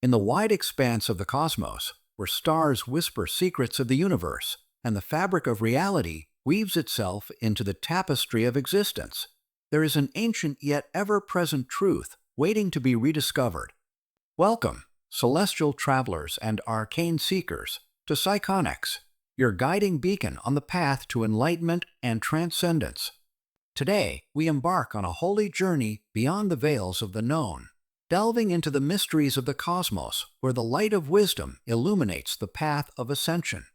In the wide expanse of the cosmos, where stars whisper secrets of the universe, and the fabric of reality weaves itself into the tapestry of existence, there is an ancient yet ever-present truth waiting to be rediscovered. Welcome, celestial travelers and arcane seekers, to Psychonics, your guiding beacon on the path to enlightenment and transcendence. Today, we embark on a holy journey beyond the veils of the known, delving into the mysteries of the cosmos where the light of wisdom illuminates the path of ascension.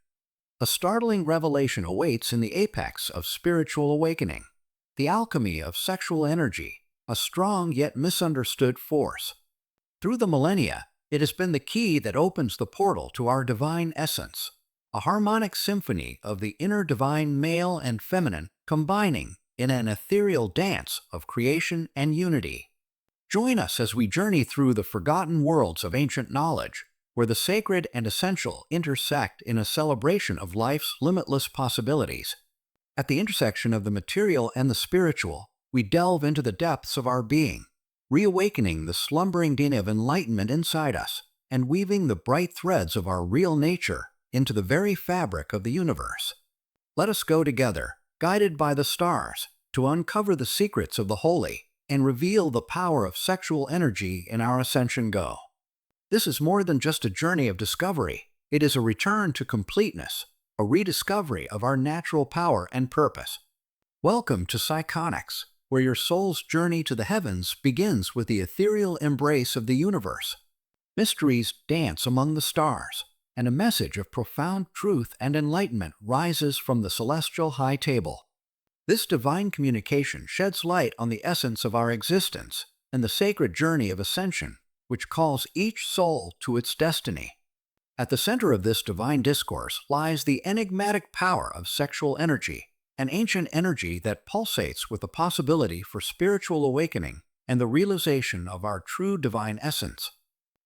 A startling revelation awaits in the apex of spiritual awakening, the alchemy of sexual energy, a strong yet misunderstood force. Through the millennia, it has been the key that opens the portal to our divine essence, a harmonic symphony of the inner divine male and feminine combining in an ethereal dance of creation and unity. Join us as we journey through the forgotten worlds of ancient knowledge, where the sacred and essential intersect in a celebration of life's limitless possibilities. At the intersection of the material and the spiritual, we delve into the depths of our being, reawakening the slumbering DNA of enlightenment inside us, and weaving the bright threads of our real nature into the very fabric of the universe. Let us go together, guided by the stars, to uncover the secrets of the holy and reveal the power of sexual energy in our ascension go. This is more than just a journey of discovery. It is a return to completeness, a rediscovery of our natural power and purpose. Welcome to Psychonics, where your soul's journey to the heavens begins with the ethereal embrace of the universe. Mysteries dance among the stars, and a message of profound truth and enlightenment rises from the celestial high table. This divine communication sheds light on the essence of our existence and the sacred journey of ascension, which calls each soul to its destiny. At the center of this divine discourse lies the enigmatic power of sexual energy, an ancient energy that pulsates with the possibility for spiritual awakening and the realization of our true divine essence.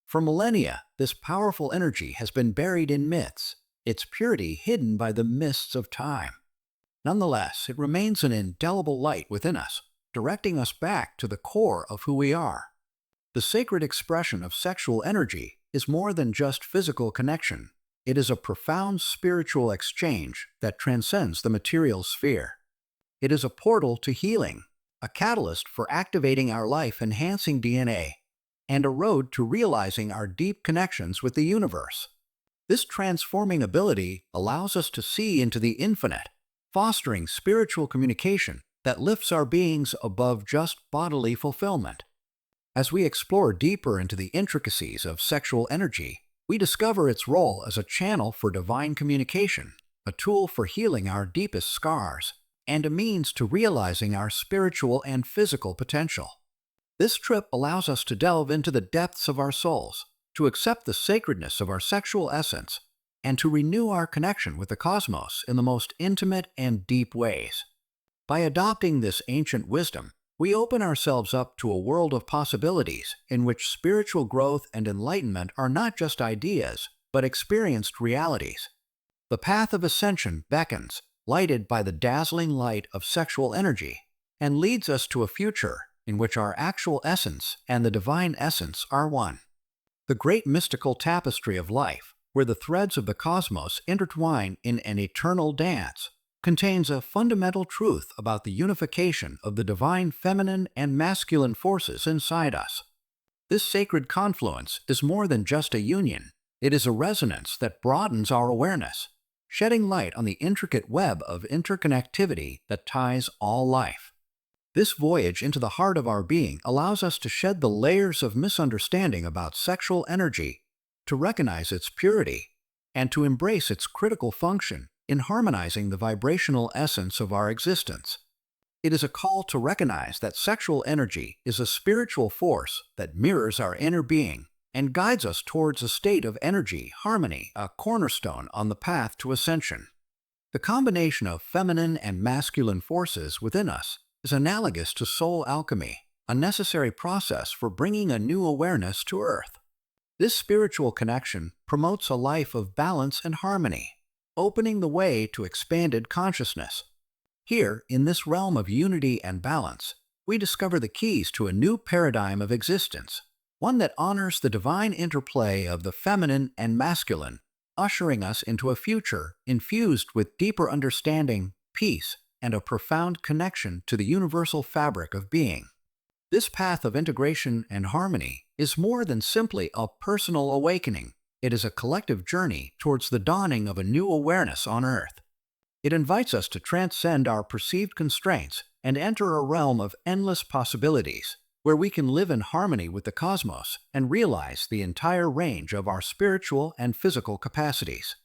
For millennia, this powerful energy has been buried in myths, its purity hidden by the mists of time. Nonetheless, it remains an indelible light within us, directing us back to the core of who we are. The sacred expression of sexual energy is more than just physical connection. It is a profound spiritual exchange that transcends the material sphere. It is a portal to healing, a catalyst for activating our life-enhancing DNA, and a road to realizing our deep connections with the universe. This transforming ability allows us to see into the infinite, fostering spiritual communication that lifts our beings above just bodily fulfillment. As we explore deeper into the intricacies of sexual energy, we discover its role as a channel for divine communication, a tool for healing our deepest scars, and a means to realizing our spiritual and physical potential. This trip allows us to delve into the depths of our souls, to accept the sacredness of our sexual essence, and to renew our connection with the cosmos in the most intimate and deep ways. By adopting this ancient wisdom, we open ourselves up to a world of possibilities in which spiritual growth and enlightenment are not just ideas, but experienced realities. The path of ascension beckons, lighted by the dazzling light of sexual energy, and leads us to a future in which our actual essence and the divine essence are one. The great mystical tapestry of life, where the threads of the cosmos intertwine in an eternal dance, contains a fundamental truth about the unification of the divine feminine and masculine forces inside us. This sacred confluence is more than just a union. It is a resonance that broadens our awareness, shedding light on the intricate web of interconnectivity that ties all life. This voyage into the heart of our being allows us to shed the layers of misunderstanding about sexual energy, to recognize its purity, and to embrace its critical function in harmonizing the vibrational essence of our existence. It is a call to recognize that sexual energy is a spiritual force that mirrors our inner being and guides us towards a state of energy harmony, a cornerstone on the path to ascension. The combination of feminine and masculine forces within us is analogous to soul alchemy, a necessary process for bringing a new awareness to Earth. This spiritual connection promotes a life of balance and harmony, opening the way to expanded consciousness. Here, in this realm of unity and balance, we discover the keys to a new paradigm of existence, one that honors the divine interplay of the feminine and masculine, ushering us into a future infused with deeper understanding, peace, and a profound connection to the universal fabric of being. This path of integration and harmony is more than simply a personal awakening. It is a collective journey towards the dawning of a new awareness on Earth. It invites us to transcend our perceived constraints and enter a realm of endless possibilities, where we can live in harmony with the cosmos and realize the entire range of our spiritual and physical capacities.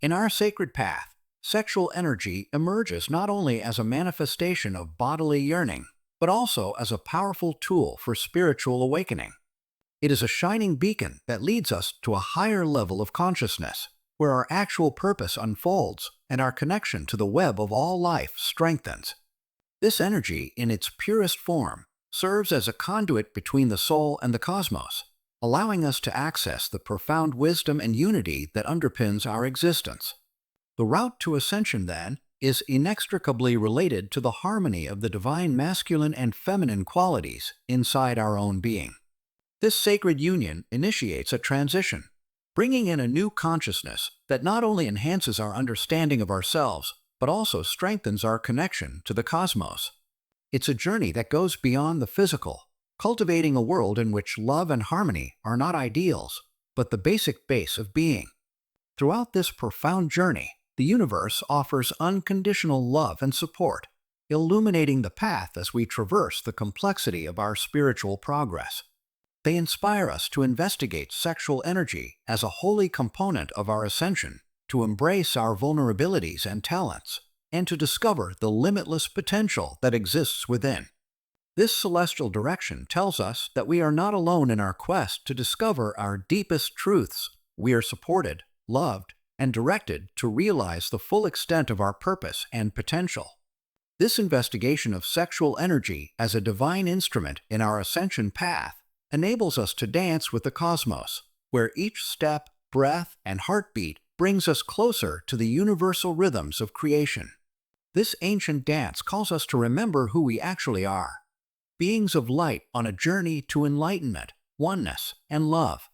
In our sacred path, sexual energy emerges not only as a manifestation of bodily yearning, but also as a powerful tool for spiritual awakening. It is a shining beacon that leads us to a higher level of consciousness, where our actual purpose unfolds and our connection to the web of all life strengthens. This energy, in its purest form, serves as a conduit between the soul and the cosmos, allowing us to access the profound wisdom and unity that underpins our existence. The route to ascension, then, is inextricably related to the harmony of the divine masculine and feminine qualities inside our own being. This sacred union initiates a transition, bringing in a new consciousness that not only enhances our understanding of ourselves, but also strengthens our connection to the cosmos. It's a journey that goes beyond the physical, cultivating a world in which love and harmony are not ideals, but the basic base of being. Throughout this profound journey, the universe offers unconditional love and support, illuminating the path as we traverse the complexity of our spiritual progress. They inspire us to investigate sexual energy as a holy component of our ascension, to embrace our vulnerabilities and talents, and to discover the limitless potential that exists within. This celestial direction tells us that we are not alone in our quest to discover our deepest truths. We are supported, loved, and directed to realize the full extent of our purpose and potential. This investigation of sexual energy as a divine instrument in our ascension path enables us to dance with the cosmos, where each step, breath, and heartbeat brings us closer to the universal rhythms of creation. This ancient dance calls us to remember who we actually are, beings of light on a journey to enlightenment, oneness, and love.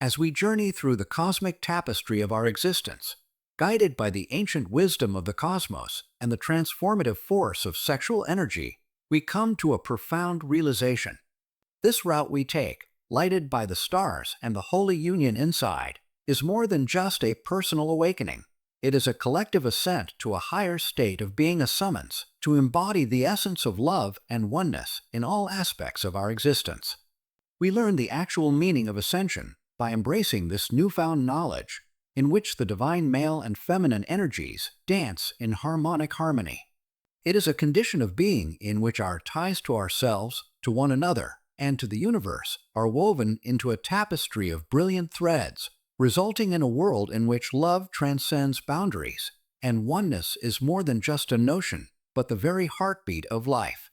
As we journey through the cosmic tapestry of our existence, guided by the ancient wisdom of the cosmos and the transformative force of sexual energy, we come to a profound realization. This route we take, lighted by the stars and the holy union inside, is more than just a personal awakening. It is a collective ascent to a higher state of being, a summons to embody the essence of love and oneness in all aspects of our existence. We learn the actual meaning of ascension by embracing this newfound knowledge, in which the divine male and feminine energies dance in harmonic harmony. It is a condition of being in which our ties to ourselves, to one another, and to the universe are woven into a tapestry of brilliant threads, resulting in a world in which love transcends boundaries, and oneness is more than just a notion, but the very heartbeat of life.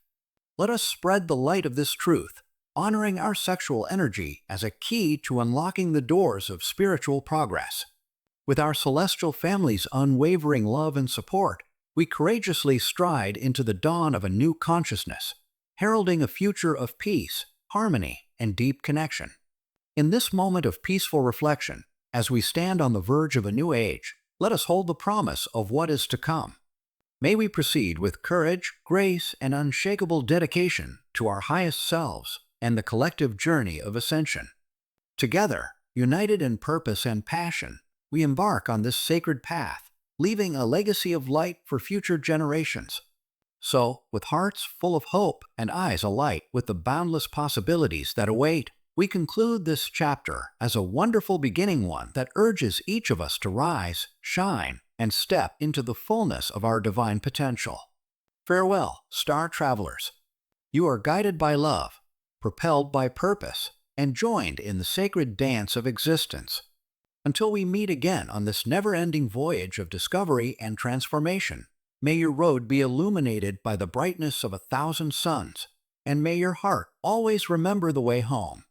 Let us spread the light of this truth, honoring our sexual energy as a key to unlocking the doors of spiritual progress. With our celestial family's unwavering love and support, we courageously stride into the dawn of a new consciousness, heralding a future of peace, harmony, and deep connection. In this moment of peaceful reflection, as we stand on the verge of a new age, let us hold the promise of what is to come. May we proceed with courage, grace, and unshakable dedication to our highest selves and the collective journey of ascension. Together, united in purpose and passion, we embark on this sacred path, leaving a legacy of light for future generations. So, with hearts full of hope and eyes alight with the boundless possibilities that await, we conclude this chapter as a wonderful beginning, one that urges each of us to rise, shine, and step into the fullness of our divine potential. Farewell, star travelers. You are guided by love, propelled by purpose, and joined in the sacred dance of existence. Until we meet again on this never-ending voyage of discovery and transformation, may your road be illuminated by the brightness of 1,000 suns, and may your heart always remember the way home.